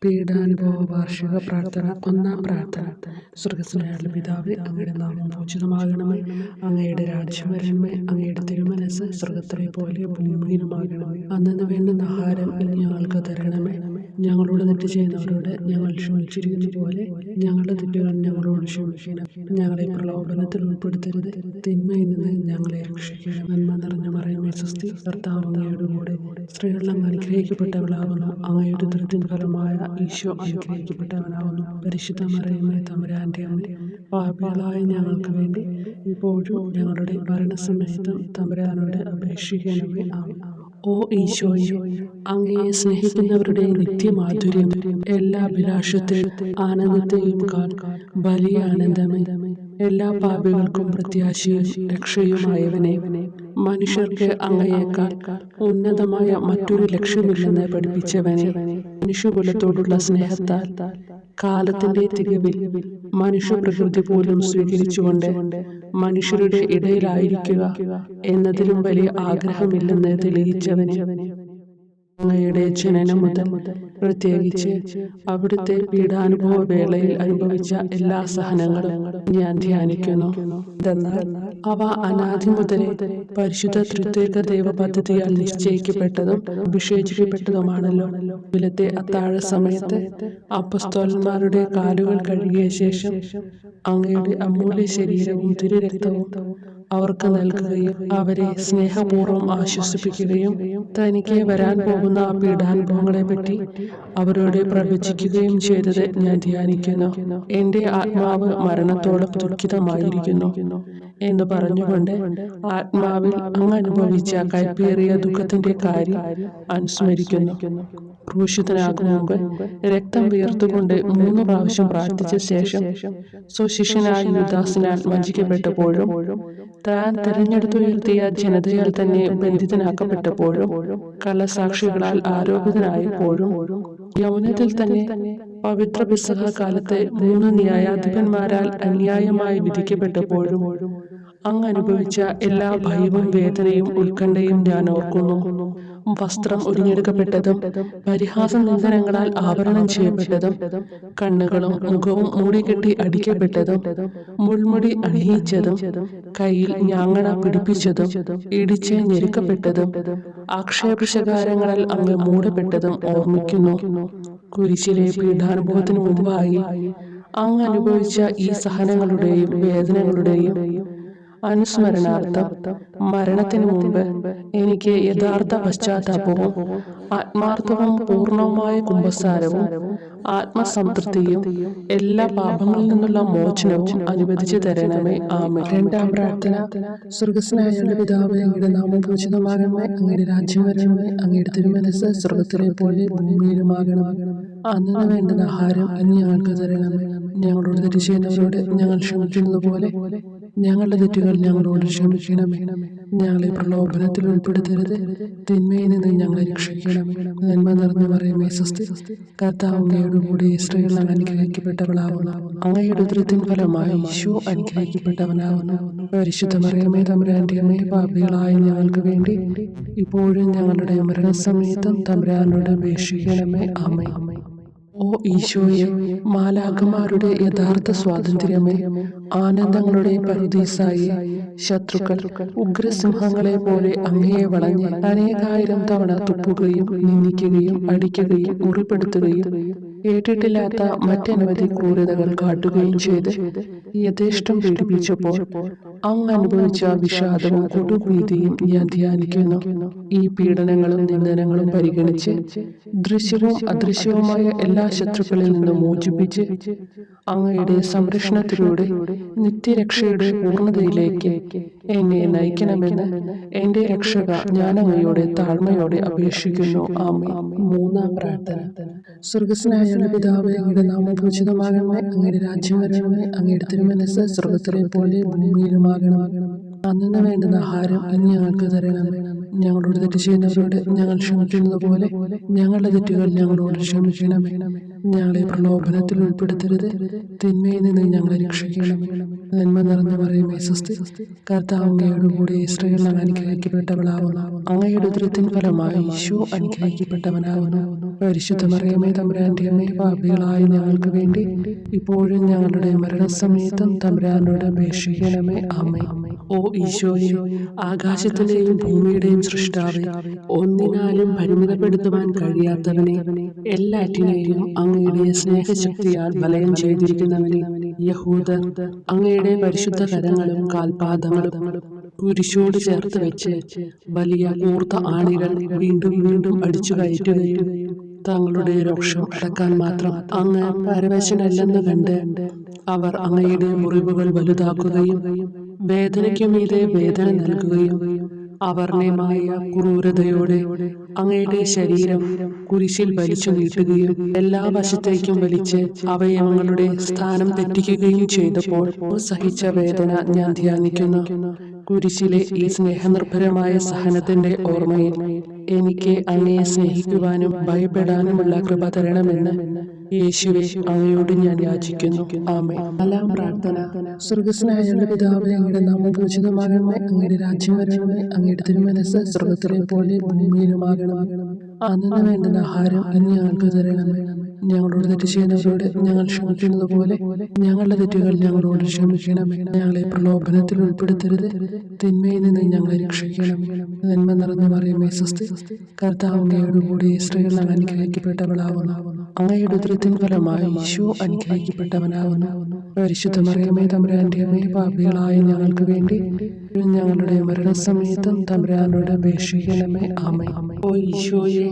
പീഡാനുഭവ വാർഷിക പ്രാർത്ഥന. ഒന്നാം പ്രാർത്ഥന. സ്വർഗ്ഗസ്ഥനായ പിതാവേ, അങ്ങയുടെ നാമം പൂജിതമാകണമേ. അങ്ങയുടെ രാജ്യം വരണമേ. അങ്ങയുടെ തിരുമനസ്സ് സ്വർഗ്ഗത്തിലെ പോലെ ഭൂമിയിലുമാകണമേ. അന്നന്ന് വേണ്ടുന്ന ആഹാരം ഇനി ഞങ്ങൾക്ക് തരണമേ. ഞങ്ങളോട് തെറ്റ് ചെയ്യുന്നവരോട് ഞങ്ങൾ ക്ഷമിച്ചിരിക്കുന്ന പോലെ ഞങ്ങളുടെ തെറ്റുകൾ ഞങ്ങളോട് ക്ഷമിക്കണം. ഞങ്ങളെ പ്രലോഭനത്തിൽ ഉൾപ്പെടുത്തരുത്, തിന്മയിൽ നിന്ന് ഞങ്ങളെ രക്ഷിക്കണം. നന്മ നിറഞ്ഞ മറിയമേ സ്വസ്തി, കർത്താവ് അങ്ങയുടെ കൂടെ സ്ത്രീകളിൽ അങ്ങ് അനുഗ്രഹിക്കപ്പെട്ടവളാകുന്നു. അങ്ങയുടെ ഉദരത്തിൻ ഫലമായ ഈശോ അനുഗ്രഹിക്കപ്പെട്ടവനാകുന്നു. പരിശുദ്ധ മറിയമേ തമ്പുരാന്റെ അമ്മ, പാപികളായ ഞങ്ങൾക്ക് വേണ്ടി ഇപ്പോഴും ഞങ്ങളുടെ മരണസമയത്തും തമ്പുരാനോട് അപേക്ഷിക്കണമേ. ആമേൻ. ഓ ഈശോയെ, അങ്ങയെ സ്നേഹിക്കുന്നവരുടെ നിത്യമാധുര്യം, എല്ലാ അഭിലാഷത്തെയും ആനന്ദത്തെയും വലിയ ആനന്ദമേ, എല്ലാ പാപികൾക്കും പ്രത്യാശയും രക്ഷയുമായവനെ, മനുഷ്യർക്ക് അങ്ങയേക്കാൾ ഉന്നതമായ മറ്റൊരു ലക്ഷ്യമില്ലെന്ന് പഠിപ്പിച്ചവനെ, മനുഷ്യകുലത്തോടുള്ള സ്നേഹത്താൽ കാലത്തിന്റെ തികവിൽ മനുഷ്യപ്രകൃതി പോലും സ്വീകരിച്ചുകൊണ്ട് മനുഷ്യരുടെ ഇടയിലായിരിക്കുക എന്നതിലും വലിയ ആഗ്രഹമില്ലെന്ന് തെളിയിച്ചവനെ, അങ്ങയുടെ ജനനം മുതൽ പ്രത്യേകിച്ച് അവിടുത്തെ പീഡാനുഭവ വേളയിൽ അനുഭവിച്ച എല്ലാ സഹനങ്ങളും ഞാൻ ധ്യാനിക്കുന്നു. എന്നാൽ അവ അനാദി മുതലേ പരിശുദ്ധ ത്രിത്വൈക ദൈവ പദ്ധതിയാൽ നിശ്ചയിക്കപ്പെട്ടതും അഭിഷേചിക്കപ്പെട്ടതുമാണല്ലോ. വിലത്തെ അത്താഴ സമയത്ത് അപ്പസ്തോലന്മാരുടെ കാലുകൾ കഴുകിയ ശേഷം അങ്ങയുടെ അമൂല്യ ശരീരവും തിരുരക്തവും അവർക്ക് നൽകുകയും അവരെ സ്നേഹപൂർവ്വം ആശ്വസിപ്പിക്കുകയും തനിക്ക് വരാൻ പോകുന്ന പീഡാനുഭവങ്ങളെ പറ്റി അവരോട് പ്രവചിക്കുകയും ചെയ്തത് ഞാൻ ധ്യാനിക്കുന്നു. എന്റെ ആത്മാവ് മരണത്തോളം ദുഃഖിതമായിരിക്കുന്നു എന്ന് പറഞ്ഞുകൊണ്ട് ആത്മാവിൽ അങ്ങ് അനുഭവിച്ച കൈപ്പേറിയ ദുഃഖത്തിന്റെ കാര്യം അനുസ്മരിക്കുന്നു. ക്രൂശിതനാകും മുമ്പ് രക്തം വീർത്തുകൊണ്ട് 3 പ്രാവശ്യം പ്രാർത്ഥിച്ച ശേഷം സ്വശിഷ്യനായ യൂദാസിനാൽ വഞ്ചിക്കപ്പെട്ടപ്പോഴും താൻ തെരഞ്ഞെടുത്തുയർത്തിയ ജനതയാൽ തന്നെ ബന്ധിതനാക്കപ്പെട്ടപ്പോഴും കള്ളസാക്ഷികളാൽ ആരോപിതനായപ്പോഴും യൗവനത്തിൽ തന്നെ പവിത്ര പെസഹ കാലത്ത് 3 ന്യായാധിപന്മാരാൽ അന്യായമായി വിധിക്കപ്പെട്ടപ്പോഴും അങ്ങ് അനുഭവിച്ച എല്ലാ ഭയവും വേദനയും ഉത്കണ്ഠയും ഞാൻ ഓർക്കുന്നു. വസ്ത്രം ഉരിഞ്ഞെടുക്കപ്പെട്ടതും പരിഹാസ നിന്ദനങ്ങളാൽ ആവരണം ചെയ്യപ്പെട്ടതും കണ്ണുകളും മുഖവും മൂടിക്കെട്ടി അടിക്കപ്പെട്ടതും മുൾമുടി അണിയിച്ചതും കയ്യിൽ ഞാങ്ങണ പിടിപ്പിച്ചതും ഇടിച്ച് ഞെരുക്കപ്പെട്ടതും ആക്ഷേപശകാരങ്ങളാൽ അങ്ങ് മൂടപ്പെട്ടതും ഓർമ്മിക്കുന്നു. കുരിശിലെ പീഡാനുഭവത്തിനു മുമ്പായി അങ്ങ് അനുഭവിച്ച ഈ സഹനങ്ങളുടെയും വേദനകളുടെയും അനുസ്മരണാർത്ഥം മരണത്തിനു മുമ്പ് എനിക്ക് യഥാർത്ഥ പശ്ചാത്താപവും ആത്മാർത്ഥവും പൂർണ്ണവുമായ കുമ്പസാരവും ആത്മസംതൃപ്തിയും എല്ലാ പാപങ്ങളിൽ നിന്നുള്ള മോചനവും അനുവദിച്ചു തരണമേ. ആമേൻ. രണ്ടാം പ്രാർത്ഥന. സ്വർഗ്ഗസ്ഥനായ പിതാവേ, അങ്ങയുടെ നാമം പൂജിതമാകണമേ. അങ്ങയുടെ രാജ്യം വരണമേ. അങ്ങയുടെ തിരുമനസ്സ് സ്വർഗ്ഗത്തിലെ പോലെ ഭൂമിയിലുമാകണമേ. അന്നു വേണ്ടുന്ന ആഹാരം ഇനി ഞങ്ങൾക്ക് തരണമേ. ഞങ്ങളോട് തെറ്റ് ചെയ്യുന്നവരോട് ഞങ്ങൾ ക്ഷമിക്കുന്നത് പോലെ ഞങ്ങളുടെ തെറ്റുകൾ ഞങ്ങളോട് ക്ഷമിക്കണമേ. ഞങ്ങളെ പ്രലോഭനത്തിൽ ഉൾപ്പെടുത്തരുത്, തിന്മയിൽ നിന്ന് ഞങ്ങളെ രക്ഷിക്കണമേ. നന്മ നിറഞ്ഞ മറിയമേ സ്വസ്തി, കർത്താവ് അങ്ങയുടെ കൂടെ സ്ത്രീകൾ അനുഗ്രഹിക്കപ്പെട്ടവളാവുന്നു. അങ്ങയുടെ ഉദരത്തിൻ ഫലമായി ഈശോ അനുഗ്രഹിക്കപ്പെട്ടവനാവുന്നു. പരിശുദ്ധ മറിയമേ തമ്പുരാന്റെ അമ്മേ, പാപികളായ ഞങ്ങൾക്ക് വേണ്ടി ഇപ്പോഴും ഞങ്ങളുടെ മരണസമയത്തും തമ്പുരാനോട് അപേക്ഷിക്കണമേ. ആമേൻ. ഓ ഈശോയെ, മാലാഖമാരുടെ യഥാർത്ഥ സ്വാതന്ത്ര്യമേ, ആനന്ദങ്ങളുടെ പറുദീസായി ശത്രുക്കൾ ഉഗ്രസിംഹങ്ങളെ പോലെ അങ്ങയെ വളഞ്ഞ് അനേകായിരം തവണ തുപ്പുകയും നിന്ദിക്കുകയും അടിക്കുകയും മുറിപ്പെടുത്തുകയും കേട്ടിട്ടില്ലാത്ത മറ്റനവധി ക്രൂരതകൾ കാട്ടുകയും ചെയ്ത് യഥേഷ്ടം പീഡിപ്പിച്ചപ്പോൾ അങ്ങ് അനുഭവിച്ച വിഷാദവും കൊടുഭീതിയും ഞാൻ ധ്യാനിക്കുന്നു. ഈ പീഡനങ്ങളും നിന്ദനങ്ങളും പരിഗണിച്ച് ദൃശ്യവും അദൃശ്യവുമായ എല്ലാ ശത്രുക്കളിൽ നിന്നും മോചിപ്പിച്ച് അങ്ങയുടെ സംരക്ഷണത്തിലൂടെ നിത്യരക്ഷയുടെ പൂർണ്ണതയിലേക്ക് എന്നെ നയിക്കണമെന്ന് എന്റെ രക്ഷക ഞാൻ അങ്ങയോടെ താഴ്മയോടെ അപേക്ഷിക്കുന്നു. ആമേൻ. മൂന്നാം പ്രാർത്ഥന. സ്വർഗ്ഗസ്ഥനായ പിതാവേ, അങ്ങയുടെ നാമം പൂജിതമാകണമേ. അങ്ങയുടെ രാജ്യം വരണമേ. അങ്ങയുടെ തിരുമനസ്സ് സ്വർഗ്ഗത്തിലെ പോലെ ഭൂമിയിലുമാകണമേ. അന്നു വേണ്ടുന്ന ആഹാരം ഇനി ഞങ്ങൾക്ക് തരണമേ. ഞങ്ങളോട് തെറ്റ് ചെയ്യുന്നവരോട് ഞങ്ങൾ ക്ഷമിക്കുന്നത് പോലെ ഞങ്ങളുടെ തെറ്റുകൾ ഞങ്ങളോട് ക്ഷമിക്കണമേ. ഞങ്ങളെ പ്രലോഭനത്തിൽ ഉൾപ്പെടുത്തരുത്, തിന്മയിൽ നിന്ന് ഞങ്ങളെ രക്ഷിക്കണമേ. നന്മ നിറഞ്ഞ മറിയമേ സ്വസ്തി, കർത്താവ് അങ്ങയോട് കൂടെ സ്ത്രീകൾ അനുഗ്രഹിക്കപ്പെട്ടവളാവുന്നു. അങ്ങയുടെ ഉദരത്തിൻ ഫലമായി ഈശോ അനുഗ്രഹിക്കപ്പെട്ടവനാവുന്നു. പരിശുദ്ധ മറിയമേ തമ്പുരാന്റെ അമ്മേ, പാപികളായ ഞങ്ങൾക്ക് വേണ്ടി ഇപ്പോഴും ഞങ്ങളുടെ മരണസമയത്തും തമ്പുരാനോട് അപേക്ഷിക്കണമേ. ആമേൻ. ഓ ഈശോയെ, ആകാശത്തിന്റെയും ഭൂമിയുടെയും സൃഷ്ടാവേ, ഒന്നിനാലും പരിമിതപ്പെടുത്തുവാൻ കഴിയാത്തവനെ, എല്ലാറ്റിനെയും അങ്ങയുടെ സ്നേഹശക്തിയാൽ വലയം ചെയ്തിരിക്കുന്നവനെ, യഹൂദർ അങ്ങയുടെ പരിശുദ്ധ കരങ്ങളും കാൽപാദങ്ങളും കുരിശോട് ചേർത്ത് വെച്ച് വലിയ കൂർത്ത ആണികൾ വീണ്ടും വീണ്ടും അടിച്ചു കയറ്റുകയും തങ്ങളുടെ രോഷം അടക്കാൻ മാത്രം അങ്ങ് പരവശനല്ലെന്ന് കണ്ട് അവർ അങ്ങയുടെ മുറിവുകൾ വലുതാക്കുകയും വേദനയ്ക്കു മീതെ വേദന നൽകുകയും അവർണ്ണയമായ ക്രൂരതയോടെ അങ്ങയുടെ ശരീരം കുരിശിൽ വലിച്ചു നീട്ടുകയും എല്ലാ വശത്തേക്കും വലിച്ച് അവയവങ്ങളുടെ സ്ഥാനം തെറ്റിക്കുകയും ചെയ്തപ്പോൾ സഹിച്ച വേദന ഞാൻ ധ്യാനിക്കുന്നു. കുരിശിലെ ഈ സ്നേഹനിർഭരമായ സഹനത്തിന്റെ ഓർമ്മയിൽ എനിക്ക് അങ്ങയെ സ്നേഹിക്കുവാനും ഭയപ്പെടാനുമുള്ള കൃപ തരണമെന്ന് യേശുവേ അങ്ങയോട് ഞാൻ യാചിക്കുന്നു. ആമേൻ. നാലാം പ്രാർത്ഥന. സ്വർഗ്ഗസ്ഥനായ ഞങ്ങളുടെ പിതാവേ, അങ്ങയുടെ നാമം പൂജിതമാകണമേ, അങ്ങയുടെ രാജ്യം വരണമേ, അങ്ങയുടെ തിരുമനസ്സ് സ്വർഗ്ഗത്തിലെ പോലെ ഭൂമിയിലുമാകണമേ. അന്നു വേണ്ടുന്ന ആഹാരം ഇന്ന് ഞങ്ങൾക്ക് തരണമേ. ഞങ്ങളോട് തെറ്റ് ചെയ്യുന്നവരോട് ഞങ്ങൾ ക്ഷമിക്കുന്നത് പോലെ ഞങ്ങളുടെ തെറ്റുകൾ ഞങ്ങളോട് ക്ഷമിക്കണമേ. ഞങ്ങളെ പ്രലോഭനത്തിൽ ഉൾപ്പെടുത്തരുത്, തിന്മയിൽ നിന്ന് ഞങ്ങളെ രക്ഷിക്കണമേ. നന്മ നിറഞ്ഞ മറിയമേ സ്വസ്തി, കർത്താവ് അങ്ങയോട് കൂടെ സ്ത്രീകൾ അനുഗ്രഹിക്കപ്പെട്ടവളാവുന്നു. അങ്ങയുടെ ഉദരത്തിൻ ഫലമായി ഈശോ അനുഗ്രഹിക്കപ്പെട്ടവനാവുന്നു. പരിശുദ്ധ മറിയമേ തമ്പുരാന്റെ അമ്മേ, പാപികളായ ഞങ്ങൾക്ക് വേണ്ടി ഞങ്ങളുടെ മരണസമയത്തും തമ്പുരാനോട് അപേക്ഷിക്കണമേ. ആമേൻ. ഓ ഈശോയെ,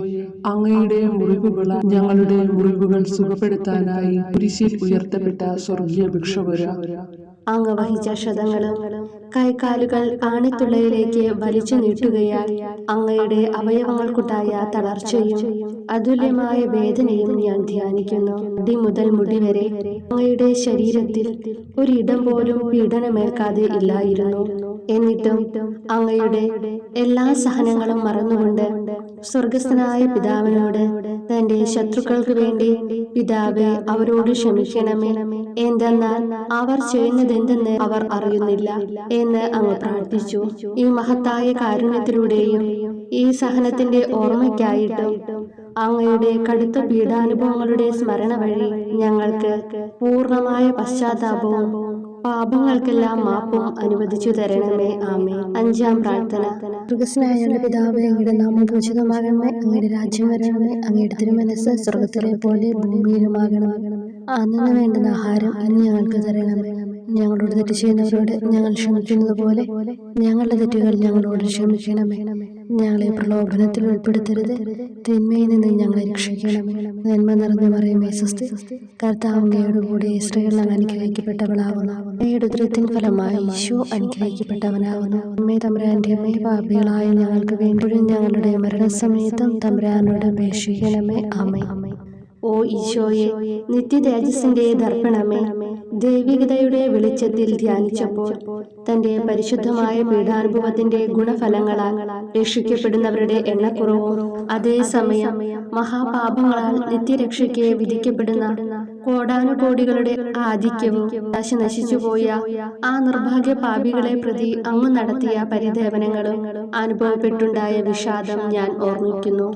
അങ്ങയുടെ മുറിവുകൾ ഞങ്ങളുടെ മുറിവുകൾ സുഖപ്പെടുത്താനായി കുരിശിൽ ഉയർത്തപ്പെട്ട സ്വർഗീയ ഭിക്ഷുവര, അങ്ങ് വഹിച്ച ക്ഷതങ്ങളും കൈകാലുകൾ ആണിത്തുള്ളയിലേക്ക് വലിച്ചു നീട്ടുകയാൽ അങ്ങയുടെ അവയവങ്ങൾക്കുണ്ടായ തളർച്ചയും അതുല്യമായ വേദനയും ഞാൻ ധ്യാനിക്കുന്നു. മുടി മുതൽ മുടി വരെ അങ്ങയുടെ ശരീരത്തിൽ ഒരിടം പോലും പീഡനമേൽക്കാതെ ഇല്ലായിരുന്നു. എന്നിട്ടും അങ്ങയുടെ എല്ലാ സഹനങ്ങളും മറന്നുകൊണ്ട് സ്വർഗസ്ഥനായ പിതാവിനോട് തന്റെ ശത്രുക്കൾക്ക് വേണ്ടി പിതാവേ അവരോട് ക്ഷമിക്കണമേ, എന്തെന്നാൽ അവർ ചെയ്യുന്നതെന്തെന്ന് അവർ അറിയുന്നില്ല എന്ന് അങ്ങ് പ്രാർത്ഥിച്ചു. ഈ മഹത്തായ കാരുണ്യത്തിലൂടെയും ഈ സഹനത്തിന്റെ ഓർമ്മയ്ക്കായിട്ടും അങ്ങയുടെ കടുത്ത പീഡാനുഭവങ്ങളുടെ സ്മരണ വഴി ഞങ്ങൾക്ക് പൂർണ്ണമായ പശ്ചാത്താപവും പാപങ്ങൾക്കെല്ലാം മാപ്പും അനുവദിച്ചു തരണമേ. ആമേൻ. അഞ്ചാം പ്രാർത്ഥന. സ്വർഗ്ഗസ്ഥനായ പിതാവേ, അങ്ങയുടെ നാമം പൂജിതമാകണമേ, അങ്ങയുടെ രാജ്യം വരണമേ, അങ്ങയുടെ തിരുമനസ്സ് സ്വർഗ്ഗത്തിലെ പോലെ ഭൂമിയിലുമാകണമേ. അന്നു വേണ്ടുന്ന ആഹാരം ഇന്ന് ഞങ്ങൾക്ക് തരണമേ. ഞങ്ങളോട് തെറ്റ് ചെയ്യുന്നവരോട് ഞങ്ങൾ ക്ഷമിക്കുന്നത് പോലെ ഞങ്ങളുടെ തെറ്റുകൾ ഞങ്ങളോട് ക്ഷമിക്കണമേ. ഞങ്ങളെ പ്രലോഭനത്തിൽ ഉൾപ്പെടുത്തരുത്, തിന്മയിൽ നിന്ന് ഞങ്ങളെ രക്ഷിക്കണമേ. നന്മ നിറഞ്ഞ മറിയമേ സ്വസ്തി, കർത്താവ് അങ്ങയോട് കൂടെ സ്ത്രീകൾ അനുഗ്രഹിക്കപ്പെട്ടവളാവുന്നു. അങ്ങയുടെ ഉദരത്തിൻ ഫലമായി ഈശോ അനുഗ്രഹിക്കപ്പെട്ടവനാവുന്നു. അമ്മേ തമ്പുരാന്റെ അമ്മേ, പാപികളായ ഞങ്ങൾക്ക് വേണ്ടി ഞങ്ങളുടെ മരണസമയത്തും തമ്പുരാനോട് അപേക്ഷിക്കണമേ. ആമേൻ. ഓ ഈശോയെ, നിത്യതേജസ്സിന്റെ ദർപ്പണമേ, ദൈവികതയുടെ വെളിച്ചത്തിൽ ധ്യാനിച്ചപ്പോൾ തന്റെ പരിശുദ്ധമായ പീഡാനുഭവത്തിന്റെ ഗുണഫലങ്ങളാൽ രക്ഷിക്കപ്പെടുന്നവരുടെ എണ്ണക്കുറവും അതേസമയം മഹാപാപങ്ങളാൽ നിത്യരക്ഷയ്ക്ക് വിധിക്കപ്പെടുന്ന കോടാനുകോടികളുടെ ആധിക്യവും നശിച്ചുപോയ ആ നിർഭാഗ്യ പാപികളെ പ്രതി അങ്ങ് നടത്തിയ പരിദേവനങ്ങളും അനുഭവപ്പെട്ടുണ്ടായ വിഷാദം ഞാൻ ഓർമ്മിക്കുന്നു.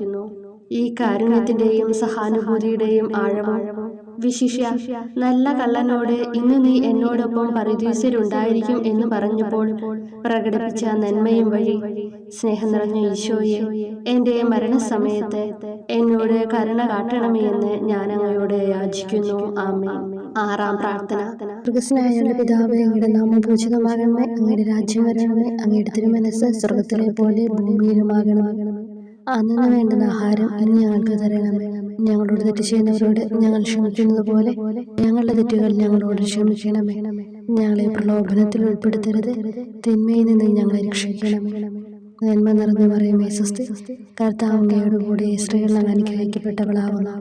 ഈ കാരുണ്യത്തിന്റെയും സഹാനുഭൂതിയുടെയും ആഴവും വിശിഷ്യ നല്ല കള്ളനോട് ഇന്ന് നീ എന്നോടൊപ്പം പരദീസയിലുണ്ടായിരിക്കും എന്ന് പറഞ്ഞപ്പോൾ പ്രകടിപ്പിച്ച നന്മയും വഴി സ്നേഹം നിറഞ്ഞ ഈശോയെ, എന്റെ മരണസമയത്ത് എന്നോട് കരുണ കാട്ടണമേ എന്ന് ഞാൻ അങ്ങയോട് യാചിക്കുന്നു. ആമേൻ. ആറാം പ്രാർത്ഥന. സ്വർഗ്ഗസ്ഥനായ പിതാവേ, അങ്ങയുടെ നാമം പൂജിതമാകണമേ, അങ്ങയുടെ രാജ്യം വരണമേ, അങ്ങയുടെ തിരുമനസ്സ് സ്വർഗ്ഗത്തിലെ പോലെ ഭൂമിയിലുമാകണമേ. അന്നു വേണ്ടുന്ന ആഹാരം ഇന്ന് ഞങ്ങൾക്ക് തരണമേ. ഞങ്ങളോട് തെറ്റ് ചെയ്യുന്നവരോട് ഞങ്ങൾ ക്ഷമിക്കുന്നത് പോലെ ഞങ്ങളുടെ തെറ്റുകൾ ഞങ്ങളോട് ക്ഷമിക്കണമേ. ഞങ്ങളെ പ്രലോഭനത്തിൽ ഉൾപ്പെടുത്തരുത്, തിന്മയിൽ നിന്ന് ഞങ്ങളെ രക്ഷിക്കണമേ. നന്മ നിറഞ്ഞ മറിയമേ സ്വസ്തി, കർത്താവ് അങ്ങയോട് കൂടെ സ്ത്രീകൾ അനുഗ്രഹിക്കപ്പെട്ടവളാവുന്നു.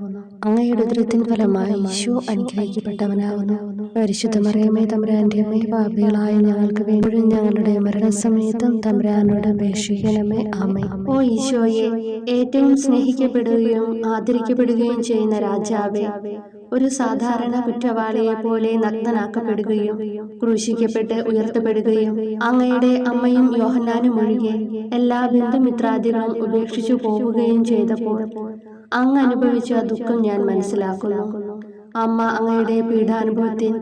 അങ്ങയുടെ ഉദരത്തിൻ ഫലമായി ഈശോ അനുഗ്രഹിക്കപ്പെട്ടവനാകുന്നു. പരിശുദ്ധ മറിയമേ, തമ്പുരാന്റെ അമ്മേ, പാപികളായ ഞങ്ങൾക്ക് വേണ്ടി ഞങ്ങളുടെ മരണസമയത്തും തമ്പുരാനോട് അപേക്ഷിക്കണമേ. ആമേൻ. ഓ ഈശോയെ, ഏറ്റവും സ്നേഹിക്കപ്പെടുകയും ആദരിക്കപ്പെടുകയും ചെയ്യുന്ന രാജാവേ, ഒരു സാധാരണ കുറ്റവാളിയെ പോലെ നഗ്നനാക്കപ്പെടുകയും ക്രൂശിക്കപ്പെട്ട് ഉയർത്തപ്പെടുകയും അങ്ങയുടെ അമ്മയും യോഹന്നാനും ഒഴികെ എല്ലാ ബന്ധുമിത്രാദികളും ഉപേക്ഷിച്ചു പോവുകയും ചെയ്തപ്പോൾ അങ്ങ് അനുഭവിച്ച ദുഃഖം ഞാൻ മനസ്സിലാക്കുന്നു. അമ്മ അങ്ങയുടെ പീഡാനുഭവത്തിൽ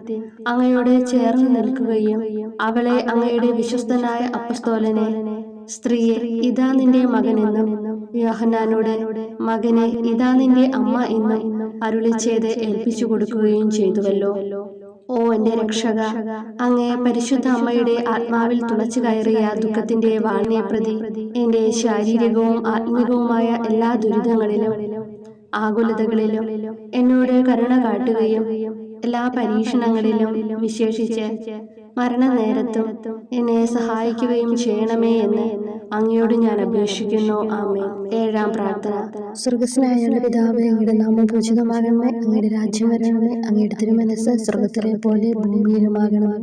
അങ്ങയോട് ചേർന്ന് നിൽക്കുകയും അവളെ അങ്ങയുടെ വിശ്വസ്തനായ അപ്പസ്തോലനെ, സ്ത്രീയെ ഇതാ നിന്റെ മകനെന്നും യോഹന്നാനോട്, മകനെ ഇതാ നിന്റെ അമ്മ എന്നും അരുളി ചെയ്ത് ഏൽപ്പിച്ചു കൊടുക്കുകയും ചെയ്തുവല്ലോ. ഓ എന്റെ രക്ഷക, അങ്ങേ പരിശുദ്ധ അമ്മയുടെ ആത്മാവിൽ തുളച്ചു കയറിയ ദുഃഖത്തിന്റെ വാളിനെ പ്രതി എന്റെ ശാരീരികവും ആത്മികവുമായ എല്ലാ ദുരിതങ്ങളിലും ആകുലതകളിലും എന്നോട് കരുണ കാട്ടുകയും എല്ലാ പരീക്ഷണങ്ങളിലും വിശേഷിച്ച് മരണനേരത്തും എന്നെ സഹായിക്കുകയും ചെയ്യണമേ എന്ന് അങ്ങയോട് ഞാൻ അപേക്ഷിക്കുന്നു. ആമേൻ. ഏഴാം പ്രാർത്ഥന. സ്വർഗ്ഗസ്ഥനായ പിതാവേ, അങ്ങയുടെ നാമം പൂജിതമാകണമേ, അങ്ങയുടെ രാജ്യം വരണമേ, അങ്ങയുടെ തിരുമനസ്സ് സ്വർഗ്ഗത്തിലെ പോലെ ഭൂമിയിലുമാകണമേ.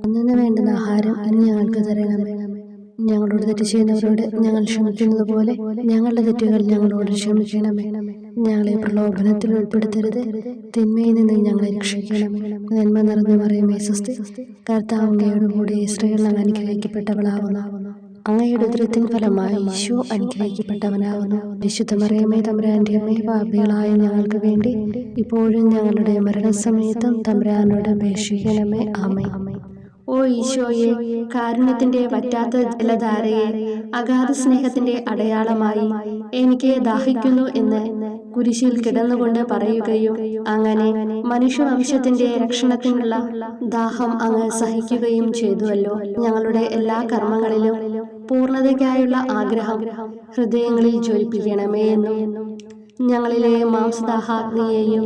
അന്നു വേണ്ടുന്ന ആഹാരം ഇന്ന് ഞങ്ങൾക്ക് തരണമേ. ഞങ്ങളോട് തെറ്റ് ചെയ്യുന്നവരോട് ഞങ്ങൾ ക്ഷമിക്കുന്നത് പോലെ ഞങ്ങളുടെ തെറ്റുകൾ ഞങ്ങളോട് ക്ഷമിക്കണമേ. ഞങ്ങളെ പ്രലോഭനത്തിൽ ഉൾപ്പെടുത്തരുത്, തിന്മയിൽ നിന്ന് ഞങ്ങളെ രക്ഷിക്കണമേ. നന്മ നിറഞ്ഞ മറിയമേ, സ്വസ്തി, കർത്താവ് അങ്ങയോട് കൂടെ സ്ത്രീകൾ അനുഗ്രഹിക്കപ്പെട്ടവളാവുന്നു. അങ്ങയുടെ ഉദരത്തിൻ ഫലമായി ഈശോ അനുഗ്രഹിക്കപ്പെട്ടവനാവുന്നു. വിശുദ്ധ മറിയമേ, തമ്പുരാന്റെ അമ്മേ, പാപികളായ ഞങ്ങൾക്ക് വേണ്ടി ഇപ്പോഴും ഞങ്ങളുടെ മരണസമയത്തും തമ്പുരാനോട് അപേക്ഷിക്കണമേ. ആമേൻ. ഓ ഈശോയെ, കാരുണ്യത്തിന്റെ വറ്റാത്ത ജലധാരയെ, അഗാധ സ്നേഹത്തിന്റെ അടയാളമായി എനിക്ക് ദാഹിക്കുന്നു എന്ന് കുരിശിൽ കിടന്നുകൊണ്ട് പറയുകയും അങ്ങനെ മനുഷ്യവംശത്തിന്റെ രക്ഷണത്തിനുള്ള ദാഹം അങ്ങ് സഹിക്കുകയും ചെയ്തുവല്ലോ. ഞങ്ങളുടെ എല്ലാ കർമ്മങ്ങളിലും പൂർണ്ണതയ്ക്കായുള്ള ആഗ്രഹം ഹൃദയങ്ങളിൽ ജ്വലിപ്പിക്കണമേ എന്നും ഞങ്ങളിലെ മാംസദാഹാഗ്നിയെയും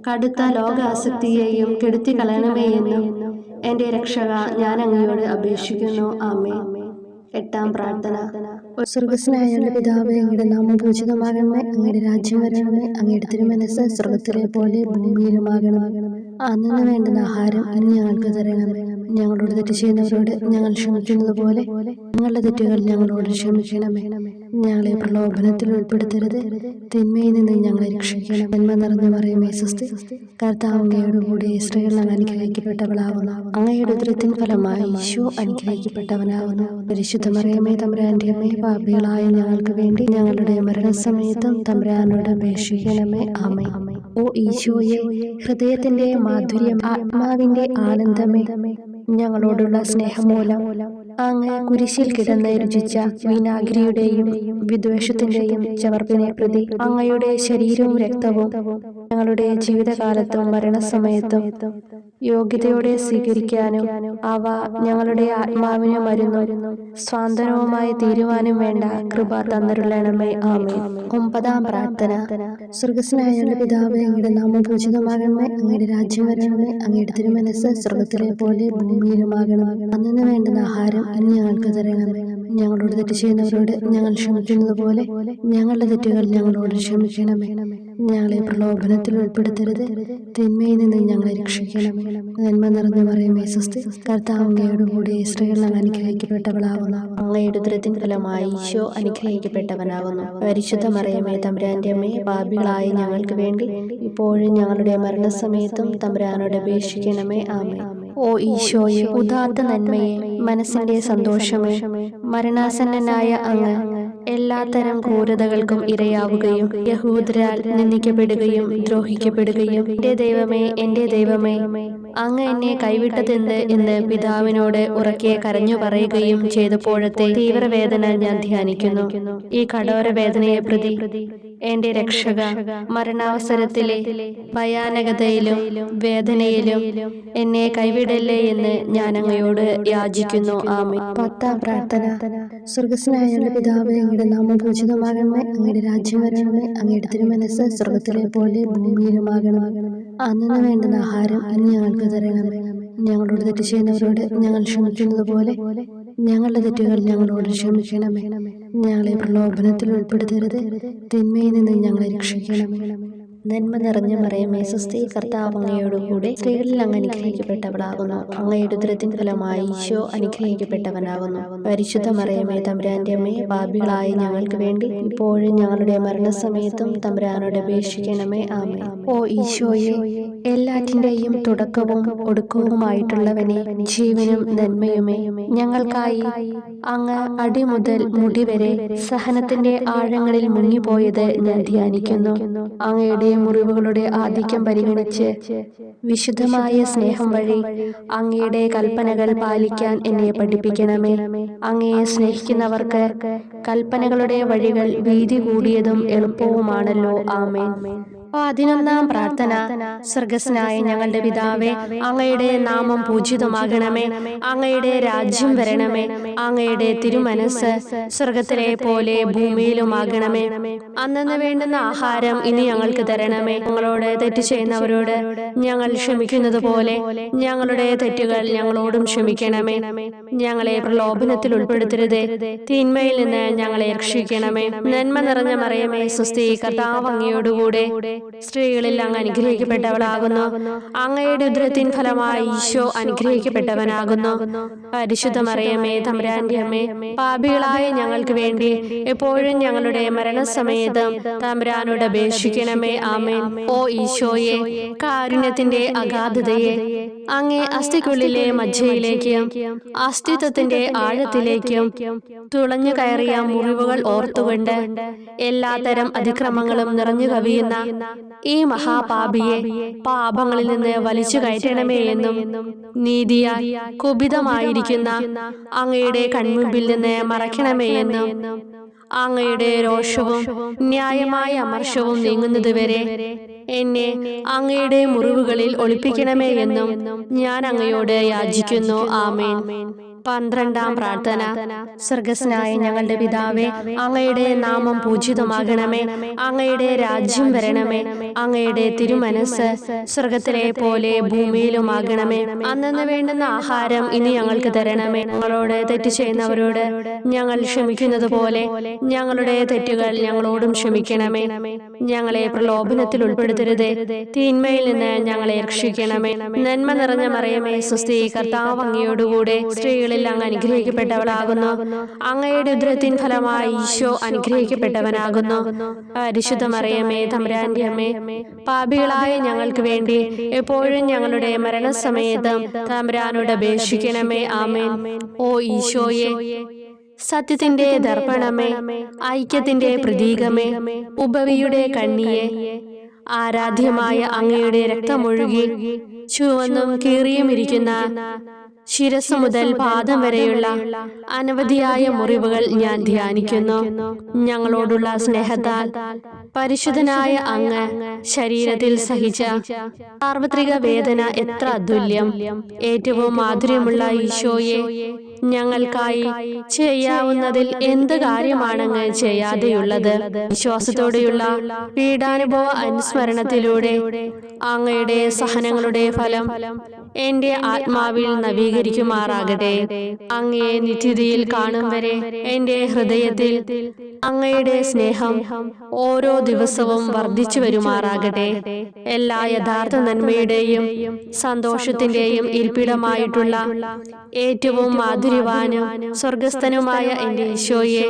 കടുത്ത ലോകാസക്തിയെയും കെടുത്തി കളയണമേ എന്നും എന്റെ രക്ഷക ഞാൻ അങ്ങയോട് അപേക്ഷിക്കുന്നു. ആമേൻ. എട്ടാം പ്രാർത്ഥന. സ്വർഗ്ഗസ്ഥനായ പിതാവേ, അങ്ങയുടെ നാമം പൂജിതമാകണമേ, അങ്ങയുടെ രാജ്യം വരണമേ, അങ്ങയുടെ തിരുമനസ്സ് സ്വർഗ്ഗത്തിലെ പോലെ ഭൂമിയിലുമാകണമേ. അന്നു വേണ്ടുന്ന ആഹാരം ഇന്ന് ഞങ്ങൾക്ക് തരണമേ. ഞങ്ങളോട് തെറ്റ് ചെയ്യുന്നവരോട് ഞങ്ങൾ ക്ഷമിക്കുന്നത് പോലെ ഞങ്ങളുടെ തെറ്റുകൾ ഞങ്ങളോട് ക്ഷമിക്കണമേ. ഞങ്ങളെ പ്രലോഭനത്തിൽ ഉൾപ്പെടുത്തരുത്, തിന്മയിൽ നിന്ന് ഞങ്ങളെ രക്ഷിക്കണം. നന്മ നിറഞ്ഞ മറിയമേ, സ്വസ്തി, കർത്താവ് അങ്ങയോട് കൂടെ സ്ത്രീകൾ അനുഗ്രഹിക്കപ്പെട്ടവളാവുന്നു. അങ്ങയുടെ ഉദരത്തിൻ ഫലമായി ഈശോ അനുഗ്രഹിക്കപ്പെട്ടവനാവുന്നു. പരിശുദ്ധ മറിയമേ, തമ്പുരാന്റെ അമ്മേ, പാപികളായ ഞങ്ങൾക്ക് വേണ്ടി ഞങ്ങളുടെ മരണസമയത്തും തമ്പുരാനോട് അപേക്ഷിക്കണമേ. ആമേൻ. ഓ ഈശോയെ, ഹൃദയത്തിന്റെ മാധുര്യം, ആത്മാവിന്റെ ആനന്ദമേ, ഞങ്ങളോടുള്ള സ്നേഹം മൂലം അങ്ങ് കുരിശിൽ കിടന്ന് രുചിച്ച വിനാഗിരിയുടെയും വിദ്വേഷത്തിന്റെയും ചവർപ്പിനെ പ്രതി അങ്ങയുടെ ശരീരവും രക്തവും ഞങ്ങളുടെ ജീവിതകാലത്തും മരണസമയത്തും യോഗ്യതയോടെ സ്വീകരിക്കാനും അവ ഞങ്ങളുടെ ആത്മാവിന് മരുന്നും സ്വാന്തനവുമായി തീരുവാനും വേണ്ട കൃപ തന്നരുളണമേ. ആമേൻ. ഒമ്പതാം പ്രാർത്ഥന. സ്വർഗ്ഗസ്ഥനായ പിതാവേ, അങ്ങയുടെ നാമം പൂജിതമാകണമേ, അങ്ങയുടെ രാജ്യം വരണമേ, അങ്ങയുടെ തിരുമനസ്സ് സ്വർഗ്ഗത്തിലെ പോലെ ഭൂമിയിലുമാകണമേ. അന്നു വേണ്ടുന്ന ആഹാരം ഇന്ന് ഞങ്ങൾക്ക് തരണമേ. ഞങ്ങളോട് തെറ്റ് ചെയ്യുന്നവരോട് ഞങ്ങൾ ക്ഷമിക്കുന്നത് പോലെ ഞങ്ങളുടെ തെറ്റുകൾ ഞങ്ങളോട് ക്ഷമിക്കണമേ. ഞങ്ങളെ പ്രലോഭനത്തിൽ ഉൾപ്പെടുത്തരുത്, തിന്മയിൽ നിന്ന് ഞങ്ങളെ രക്ഷിക്കണമേ. നന്മ നിറഞ്ഞ മറിയമേ, സ്വസ്തി, കർത്താവ് അങ്ങയോട് കൂടെ സ്ത്രീകൾ അനുഗ്രഹിക്കപ്പെട്ടവളാവുന്നു. അങ്ങയുടെ ഉദരത്തിൻ ഫലമായി ഈശോ അനുഗ്രഹിക്കപ്പെട്ടവനാകുന്നു. പരിശുദ്ധ മറിയമേ, തമ്പുരാന്റെ അമ്മേ, പാപികളായ ഞങ്ങൾക്ക് വേണ്ടി ഇപ്പോഴും ഞങ്ങളുടെ മരണസമയത്തും തമ്പുരാനോട് അപേക്ഷിക്കണമേ. ആമേൻ. ഓ ഈശോയെ, ഉദാത്ത നന്മയെ, മനസ്സിന്റെ സന്തോഷമേ, മരണാസന്നനായ അങ്ങ് എല്ലാത്തരം ക്രൂരതകൾക്കും ഇരയാവുകയും യഹൂദരാൽ നിന്ദിക്കപ്പെടുകയും ദ്രോഹിക്കപ്പെടുകയും എന്റെ ദൈവമേ അങ്ങ് എന്നെ കൈവിട്ടതെന്ത് എന്ന് പിതാവിനോട് ഉറക്കെ കരഞ്ഞു പറയുകയും ചെയ്തപ്പോഴത്തെ തീവ്രവേദന ഞാൻ ധ്യാനിക്കുന്നു. ഈ കഠോര വേദനയെ പ്രതി എന്റെ രക്ഷക, മരണാവസരത്തിലെ ഭയാനകതയിലും വേദനയിലും എന്നെ കൈവിടല്ലേ എന്ന് ഞാൻ അങ്ങയോട് യാചിക്കുന്നു. ആമേൻ. പത്താം പ്രാർത്ഥന. സ്വർഗ്ഗസ്ഥനായ പിതാവേ, അങ്ങയുടെ നാമം പൂജിതമാകണമേ, അങ്ങയുടെ രാജ്യം വരണമേ, അങ്ങയുടെ തിരുമനസ്സ് സ്വർഗ്ഗത്തിലെ പോലെ ഭൂമിയിലുമാകണമേ. അന്നു വേണ്ടുന്ന ആഹാരം ഇന്ന് ഞങ്ങൾക്ക് തരണമേ. ഞങ്ങളോട് തെറ്റ് ചെയ്യുന്നവരോട് ഞങ്ങൾ ക്ഷമിക്കുന്നത് പോലെ ഞങ്ങളുടെ തെറ്റുകൾ ഞങ്ങളോട് ക്ഷമിക്കണമേ. ഞങ്ങളെ പ്രലോഭനത്തിൽ ഉൾപ്പെടുത്തരുത്, തിന്മയിൽ നിന്ന് ഞങ്ങളെ രക്ഷിക്കണമേ. നന്മ നിറഞ്ഞ മറിയമേ സ്വസ്തി, കർത്താവ് അങ്ങയോടുകൂടെ സ്ത്രീകളിൽ അങ്ങ് അനുഗ്രഹിക്കപ്പെട്ടവളാകുന്നു. അങ്ങയുടെ ഉദരത്തിൻ ഫലമായി ഈശോ അനുഗ്രഹിക്കപ്പെട്ടവനാകുന്നു. പരിശുദ്ധ മറിയമേ തമ്പുരാന്റെ അമ്മേ, പാപികളായ ഞങ്ങൾക്ക് വേണ്ടി ഇപ്പോഴും ഞങ്ങളുടെ മരണസമയത്തും തമ്പുരാനോട് അപേക്ഷിക്കണമേ. ആമേൻ. ഓ ഈശോയെ, എല്ലാറ്റിന്റെയും തുടക്കവും ഒടുക്കവുമായിട്ടുള്ളവനെ, ജീവനും നന്മയുമേ, ഞങ്ങൾക്കായി അങ്ങ് അടിമുതൽ മുടിവരെ സഹനത്തിന്റെ ആഴങ്ങളിൽ മുങ്ങിപ്പോയത് ഞാൻ ധ്യാനിക്കുന്നു. അങ്ങയുടെ മുറിവുകളുടെ ആധിക്യം പരിഗണിച്ച് വിശുദ്ധമായ സ്നേഹം വഴി അങ്ങയുടെ കൽപ്പനകൾ പാലിക്കാൻ എന്നെ പഠിപ്പിക്കണമേ. അങ്ങയെ സ്നേഹിക്കുന്നവർക്ക് കൽപ്പനകളുടെ വഴികൾ വീതി കൂടിയതും എളുപ്പവുമാണല്ലോ. ആമേൻ. 11-ാം പ്രാർത്ഥന. സ്വർഗ്ഗസ്ഥനായ ഞങ്ങളുടെ പിതാവേ, അങ്ങയുടെ നാമം പൂജിതമാകണമേ. അങ്ങയുടെ രാജ്യം വരണമേ. അങ്ങയുടെ തിരുമനസ് സ്വർഗത്തിലെ പോലെ ഭൂമിയിലുമാകണമേ. അന്നന്ന് വേണ്ടുന്ന ആഹാരം ഇനി ഞങ്ങൾക്ക് തരണമേ. ഞങ്ങളോട് തെറ്റ് ചെയ്യുന്നവരോട് ഞങ്ങൾ ക്ഷമിക്കുന്നത് പോലെ ഞങ്ങളുടെ തെറ്റുകൾ ഞങ്ങളോടും ക്ഷമിക്കണമേ. ഞങ്ങളെ പ്രലോഭനത്തിൽ ഉൾപ്പെടുത്തരുതേ, തിന്മയിൽ നിന്ന് ഞങ്ങളെ രക്ഷിക്കണമേ. നന്മ നിറഞ്ഞ മറിയമേ സ്വസ്തി, കർത്താവ് അങ്ങയോടുകൂടെ സ്ത്രീകളിൽ അങ്ങ് അനുഗ്രഹിക്കപ്പെട്ടവളാകുന്നു. അങ്ങയുടെ ഉദരത്തിൻ ഫലമായി ഈശോ അനുഗ്രഹിക്കപ്പെട്ടവനാകുന്നു. പരിശുദ്ധ മറിയമേ തമ്പുരാന്റെ അമ്മേ, പാപികളായ ഞങ്ങൾക്ക് വേണ്ടി എപ്പോഴും ഞങ്ങളുടെ മരണസമയത്തും തമ്പുരാനോട് അപേക്ഷിക്കണമേ. ആമേൻ. ഓ ഈശോയെ, കാരുണ്യത്തിന്റെ അഗാധതയെ, അങ്ങേ അസ്ഥിക്കുള്ളിലെ മജ്ജയിലേക്കും അസ്തിത്വത്തിന്റെ ആഴത്തിലേക്കും തുളഞ്ഞു കയറിയ മുറിവുകൾ ഓർത്തുകൊണ്ട് എല്ലാത്തരം അതിക്രമങ്ങളും നിറഞ്ഞു കവിയുന്ന ഈ മഹാപാപിയെ പാപങ്ങളിൽ നിന്ന് വലിച്ചു കയറ്റണമേ എന്നും, നീതിയാൽ കുപിതമായിരിക്കുന്ന അങ്ങയുടെ കൺമുമ്പിൽ നിന്ന് മറയ്ക്കണമേ എന്നും, അങ്ങയുടെ രോഷവും ന്യായമായ അമർഷവും നീങ്ങുന്നതുവരെ എന്നെ അങ്ങയുടെ മുറിവുകളിൽ ഒളിപ്പിക്കണമേ എന്നും ഞാൻ അങ്ങയോട് യാചിക്കുന്നു. ആമേൻ. 12-ാം പ്രാർത്ഥന. സ്വർഗ്ഗസ്ഥനായ ഞങ്ങളുടെ പിതാവേ, അങ്ങയുടെ നാമം പൂജിതമാകണമേ. അങ്ങയുടെ രാജ്യം വരണമേ. അങ്ങയുടെ തിരുമനസ് സ്വർഗത്തിലെ പോലെ ഭൂമിയിലുമാകണമേ. അന്നന്ന് വേണ്ടുന്ന ആഹാരം ഇനി ഞങ്ങൾക്ക് തരണമേ. ഞങ്ങളോട് തെറ്റ് ചെയ്യുന്നവരോട് ഞങ്ങൾ ക്ഷമിക്കുന്നത് പോലെ ഞങ്ങളുടെ തെറ്റുകൾ ഞങ്ങളോടും ക്ഷമിക്കണമേ. ഞങ്ങളെ പ്രലോഭനത്തിൽ ഉൾപ്പെടുത്തരുതേ, തിന്മയിൽ നിന്ന് ഞങ്ങളെ രക്ഷിക്കണമേ. നന്മ നിറഞ്ഞ മറിയമേ സ്വസ്തി, കർത്താവ് അങ്ങയോടുകൂടെ സ്ത്രീകൾ അങ്ങ് അനുഗ്രഹിക്കപ്പെട്ടവളാകുന്നു. അങ്ങയുടെ ഉദരത്തിൻ ഫലമായി ഈശോ അനുഗ്രഹിക്കപ്പെട്ടവനാകുന്നു. പരിശുദ്ധ മറിയമേ തമ്പുരാന്റെ അമ്മേ, പാപികളായ ഞങ്ങൾക്ക് വേണ്ടി എപ്പോഴും ഞങ്ങളുടെ മരണസമയത്തും തമ്പുരാനോട് അപേക്ഷിക്കണമേ. ആമേൻ. ഓ ഈശോയെ, സത്യത്തിന്റെ ദർപ്പണമേ, ഐക്യത്തിന്റെ പ്രതീകമേ, ഉപവിയുടെ കണ്ണിയെ, ആരാധ്യമായ അങ്ങയുടെ രക്തമൊഴുകി ചുവന്നും കീറിയുമിരിക്കുന്ന ശിരസ് മുതൽ പാദം വരെയുള്ള അനവധിയായ മുറിവുകൾ ഞാൻ ധ്യാനിക്കുന്നു. ഞങ്ങളോടുള്ള സ്നേഹത്താൽ പരിശുദ്ധനായ അങ്ങ് ശരീരത്തിൽ സഹിച്ച സാർവത്രിക വേദന എത്ര അതുല്യം. ഏറ്റവും മാധുര്യമുള്ള ഈശോയെ, ഞങ്ങൾക്കായി ചെയ്യാവുന്നതിൽ എന്ത് കാര്യമാണങ്ങ് ചെയ്യാതെയുള്ളത്? വിശ്വാസത്തോടെയുള്ള പീഡാനുഭവ അനുസ്മരണത്തിലൂടെ അങ്ങയുടെ സഹനങ്ങളുടെ ഫലം എന്റെ ആത്മാവിൽ നവീകരിക്കുമാറാകട്ടെ. അങ്ങയെ നിത്യതയിൽ കാണും വരെ എന്റെ ഹൃദയത്തിൽ അങ്ങയുടെ സ്നേഹം ഓരോ ദിവസവും വർദ്ധിച്ചു വരുമാറാകട്ടെ. എല്ലാ യഥാർത്ഥ നന്മയുടെയും സന്തോഷത്തിന്റെയും ഇരിപ്പിടമായിട്ടുള്ള ഏറ്റവും മാധുര്യവാനും സ്വർഗസ്ഥനുമായ എന്റെ ഈശോയെ,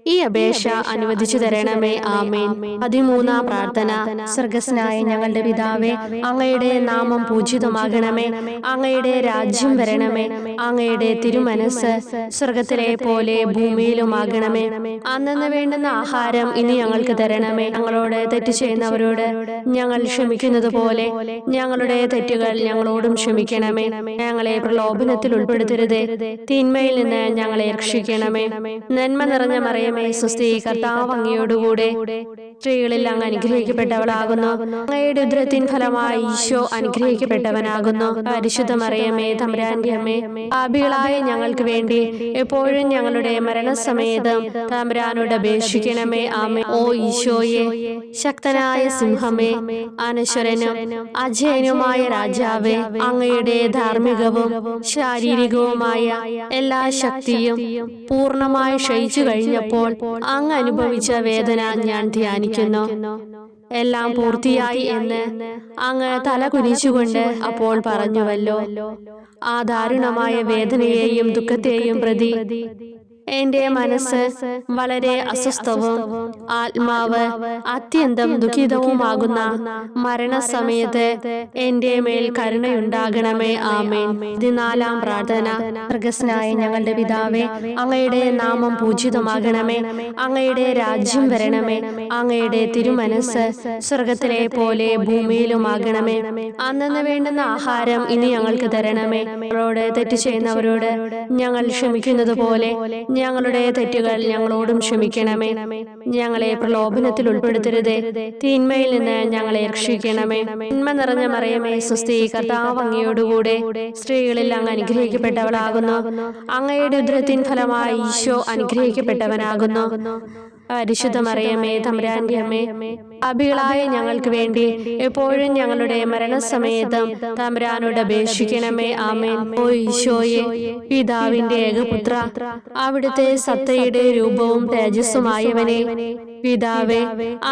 ഈ അപേക്ഷ അനുവദിച്ചു തരണമേ. ആമേൻ. 13-ാം പ്രാർത്ഥന. സ്വർഗ്ഗസ്ഥനായ ഞങ്ങളുടെ പിതാവേ, അങ്ങയുടെ നാമം പൂജിതമാകണമേ. അങ്ങയുടെ രാജ്യം വരണമേ. അങ്ങയുടെ തിരുമനസ് സ്വർഗത്തിലെ പോലെ ഭൂമിയിലുമാകണമേ. അന്നന്ന് വേണ്ടുന്ന ആഹാരം ഇനി ഞങ്ങൾക്ക് തരണമേ. ഞങ്ങളോട് തെറ്റ് ചെയ്യുന്നവരോട് ഞങ്ങൾ ക്ഷമിക്കുന്നത് പോലെ ഞങ്ങളുടെ തെറ്റുകൾ ഞങ്ങളോടും ക്ഷമിക്കണമേ. ഞങ്ങളെ പ്രലോഭനത്തിൽ ഉൾപ്പെടുത്തരുതേ, തിന്മയിൽ നിന്ന് ഞങ്ങളെ രക്ഷിക്കണമേ. നന്മ നിറഞ്ഞ മറിയമേ സ്വസ്തി, കർത്താവ് അങ്ങയോടുകൂടെ സ്ത്രീകളിൽ അങ്ങ് അനുഗ്രഹിക്കപ്പെട്ടവളാകുന്നു. അങ്ങയുടെ ഉദരത്തിൻ ഫലമായി ഈശോ അനുഗ്രഹിക്കപ്പെട്ടവനാകുന്നു. പരിശുദ്ധ മറിയമേ തമ്പുരാന്റെ അമ്മേ, പാപികളായ ഞങ്ങൾക്ക് വേണ്ടി എപ്പോഴും ഞങ്ങളുടെ മരണസമയത്തും തമ്പുരാനോട് അപേക്ഷിക്കണമേ. ആമേൻ. ഓ ഈശോയെ, ശക്തനായ സിംഹമേ, അനശ്വരനും അജയനുമായ രാജാവേ, അങ്ങയുടെ ധാർമ്മികവും ശാരീരികവുമായ എല്ലാ ശക്തിയും പൂർണ്ണമായി ക്ഷയിച്ചു കഴിഞ്ഞപ്പോൾ അങ്ങ് അനുഭവിച്ച വേദന ഞാൻ ധ്യാനിക്കുന്നു. എല്ലാം പൂർത്തിയായി എന്ന് അങ്ങ് തല കുനിച്ചുകൊണ്ട് അപ്പോൾ പറഞ്ഞുവല്ലോ. ആ ദാരുണമായ വേദനയെയും ദുഃഖത്തെയും പ്രതി എന്റെ മനസ്സ് വളരെ അസ്വസ്ഥവും ആത്മാവ് അത്യന്തം ദുഃഖിതവുമാകുന്ന മരണസമയത്ത് എന്റെ മേൽ കരുണയുണ്ടാകണമേ. ആമേൻ. 14-ാം പ്രാർത്ഥന. സ്വർഗ്ഗസ്ഥനായ ഞങ്ങളുടെ പിതാവേ, അങ്ങയുടെ നാമം പൂജിതമാകണമേ. അങ്ങയുടെ രാജ്യം വരണമേ. അങ്ങയുടെ തിരുമനസ്സ് സ്വർഗത്തിലെ പോലെ ഭൂമിയിലുമാകണമേ. അന്നന്ന് വേണ്ടുന്ന ആഹാരം ഇനി ഞങ്ങൾക്ക് തരണമേ. ഞങ്ങളോട് തെറ്റ് ചെയ്യുന്നവരോട് ഞങ്ങൾ ക്ഷമിക്കുന്നത് പോലെ ഞങ്ങളുടെ തെറ്റുകൾ ഞങ്ങളോടും ക്ഷമിക്കണമേ. ഞങ്ങളെ പ്രലോഭനത്തിൽ ഉൾപ്പെടുത്തരുതേ, തിന്മയിൽ നിന്ന് ഞങ്ങളെ രക്ഷിക്കണമേ. നന്മ നിറഞ്ഞ മറിയമേ, സ്വസ്തി, കർത്താവ് അങ്ങയോടുകൂടെ സ്ത്രീകളിൽ അങ്ങ് അനുഗ്രഹിക്കപ്പെട്ടവളാകുന്നു. അങ്ങയുടെ ഉദരത്തിൻ ഫലമായി ഈശോ അനുഗ്രഹിക്കപ്പെട്ടവനാകുന്നു. പരിശുദ്ധ മറിയമേ, തമ്പുരാന്റെ അമ്മേ, പാപികളായ ഞങ്ങൾക്ക് വേണ്ടി എപ്പോഴും ഞങ്ങളുടെ മരണസമയത്തും തമ്പുരാനോട് അപേക്ഷിക്കണമേ. ആമേൻ. ഓ ഈശോയെ, പിതാവിന്റെ ഏകപുത്ര, അവിടുത്തെ സത്തയുടെ രൂപവും തേജസ്സുമായവനെ, പിതാവേ,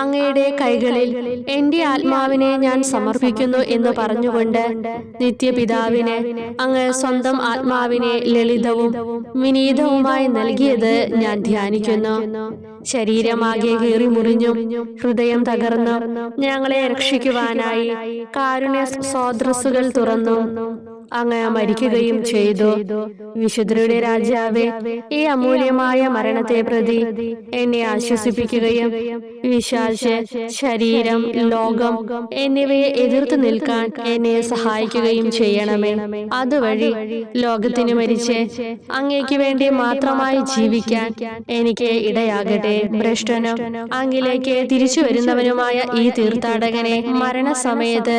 അങ്ങയുടെ കൈകളിൽ എന്റെ ആത്മാവിനെ ഞാൻ സമർപ്പിക്കുന്നു എന്ന് പറഞ്ഞുകൊണ്ട് നിത്യപിതാവിന് അങ്ങ് സ്വന്തം ആത്മാവിനെ ലളിതവും വിനീതവുമായി നൽകിയത് ഞാൻ ധ്യാനിക്കുന്നു. ശരീരമാകെ കീറി മുറിഞ്ഞും ഹൃദയം തകർന്നും ഞങ്ങളെ രക്ഷിക്കുവാനായി കാരുണ്യ സ്രോതസ്സുകൾ തുറന്നു അങ്ങ് മരിക്കുകയും ചെയ്തു. വിശുദ്ധരുടെ രാജാവേ, ഈ അമൂല്യമായ മരണത്തെ പ്രതി എന്നെ ആശ്വസിപ്പിക്കുകയും വിശ്വാസ ശരീരം, ലോകം എന്നിവയെ എതിർത്ത് നിൽക്കാൻ എന്നെ സഹായിക്കുകയും ചെയ്യണമേ. അതുവഴി ലോകത്തിന് മരിച്ച് അങ്ങേക്ക് വേണ്ടി മാത്രമായി ജീവിക്കാൻ എനിക്ക് ഇടയാകട്ടെ. ഭ്രഷ്ടനും അങ്ങിലേക്ക് തിരിച്ചു വരുന്നവനുമായ ഈ തീർത്ഥാടകനെ മരണസമയത്ത്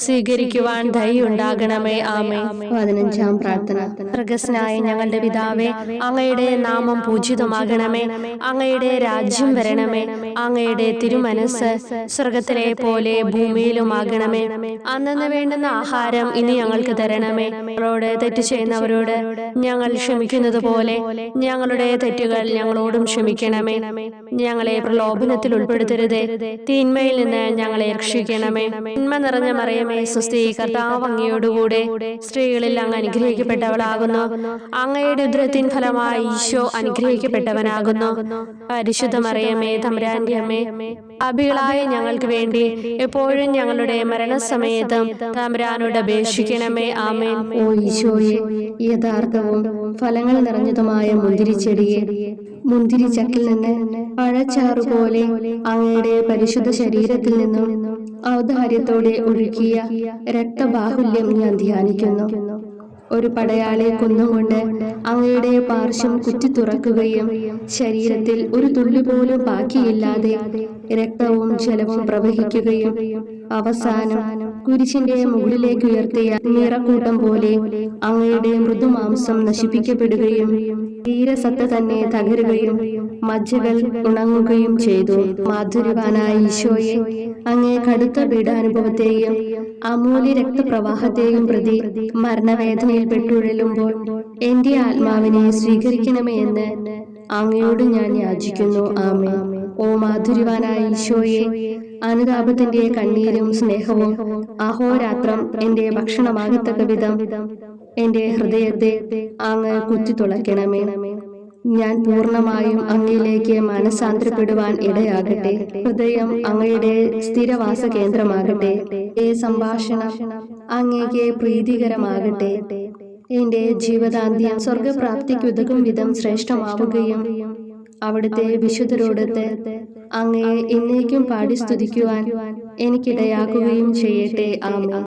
സ്വീകരിക്കുവാൻ ദയുണ്ടാകണമേ. ആമേൻ. 15-ാം പ്രാർത്ഥന. സ്വർഗ്ഗസ്ഥനായ ഞങ്ങളുടെ പിതാവേ, അങ്ങയുടെ നാമം പൂജിതമാകണമേ. അങ്ങയുടെ രാജ്യം വരണമേ. അങ്ങയുടെ തിരുമനസ്സ് സ്വർഗത്തിലെ പോലെ ഭൂമിയിലുമാകണമേ. അന്നന്ന് വേണ്ടുന്ന ആഹാരം ഇനി ഞങ്ങൾക്ക് തരണമേ. ഞങ്ങളോട് തെറ്റ് ചെയ്യുന്നവരോട് ഞങ്ങൾ ക്ഷമിക്കുന്നത് പോലെ ഞങ്ങളുടെ തെറ്റുകൾ ഞങ്ങളോടും ക്ഷമിക്കണമേ. ഞങ്ങളെ പ്രലോഭനത്തിൽ ഉൾപ്പെടുത്തരുതേ, തിന്മയിൽ നിന്ന് ഞങ്ങളെ രക്ഷിക്കണമേ. നന്മ നിറഞ്ഞ മറിയമേ, സ്വസ്തി, കർത്താവ് അങ്ങയോടുകൂടെ സ്ത്രീകളിൽ അങ്ങ് അനുഗ്രഹിക്കപ്പെട്ടവളാകുന്നു. അങ്ങയുടെ ഉദരത്തിൻ ഫലമായി ഈശോ അനുഗ്രഹിക്കപ്പെട്ടവനാകുന്നു. പരിശുദ്ധ മറിയമേ, തമ്പുരാന്റെ അമ്മേ, പാപികളായ ഞങ്ങൾക്ക് വേണ്ടി എപ്പോഴും ഞങ്ങളുടെ മരണസമയത്തും തമ്പുരാനോട് അപേക്ഷിക്കണമേ. ആമേൻ. ഓ ഈശോയെ, യഥാർത്ഥവും ഫലങ്ങൾ നിറഞ്ഞതുമായ മുന്തിരിച്ചെടിയെ, മുന്തിരിച്ചക്കിൽ നിന്ന് പഴച്ചാറുപോലെ അങ്ങയുടെ പരിശുദ്ധ ശരീരത്തിൽ നിന്നും ഔദാര്യത്തോടെ ഒഴുകിയ രക്തബാഹുല്യം ഞാൻ ധ്യാനിക്കുന്നു. ഒരു പടയാളെ കൊന്നുകൊണ്ട് അങ്ങയുടെ പാർശ്വം കുത്തി തുറക്കുകയും ശരീരത്തിൽ ഒരു തുള്ളി പോലും ബാക്കിയില്ലാതെ രക്തവും ജലവും പ്രവഹിക്കുകയും അവസാനം കുരിശിന്റെ മുകളിലേക്ക് ഉയർത്തിയ നിറക്കൂട്ടം പോലെ അങ്ങയുടെ മൃദുമാംസം നശിപ്പിക്കപ്പെടുകയും തീരസത്ത തന്നെ തകരുകയും മജ്ജകൾ ഉണങ്ങുകയും ചെയ്തു. മാധുര്യവാനായ ഈശോയെ, അങ്ങേ കടുത്ത പീഡാനുഭവത്തെയും അമൂല്യ രക്തപ്രവാഹത്തെയും പ്രതി മരണവേദനയിൽ പെട്ടുഴലുമ്പോൾ എന്റെ ആത്മാവിനെ സ്വീകരിക്കണമേ എന്ന് അങ്ങയോട് ഞാൻ യാചിക്കുന്നു. ആമേൻ. ഓ മാധുര്യവാനായ ഈശോയെ, അനുതാപത്തിന്റെ കണ്ണീരും സ്നേഹവും അഹോരാത്രം എന്റെ ഭക്ഷണമാകത്തക്ക വിധം എന്റെ ഹൃദയത്തെ അങ്ങ് കുത്തിത്തുളയ്ക്കണമേ. ഞാൻ പൂർണ്ണമായും അങ്ങയിലേക്ക് മനസാന്തരപ്പെടുവാൻ ഇടയാകട്ടെ. ഹൃദയം അങ്ങയുടെ സ്ഥിരവാസ കേന്ദ്രമാകട്ടെ. ഈ സംഭാഷണം അങ്ങേക്ക് പ്രീതികരമാകട്ടെ. എന്റെ ജീവിതാന്ത്യം സ്വർഗപ്രാപ്തിക്കുതകും വിധം ശ്രേഷ്ഠമാവുകയും അവിടുത്തെ വിശുദ്ധരോടൊത്ത് അങ്ങയെ എന്നേക്കും പാടി സ്തുതിക്കുവാൻ എനിക്കിടയാക്കുകയും ചെയ്യട്ടെ. ആമേൻ.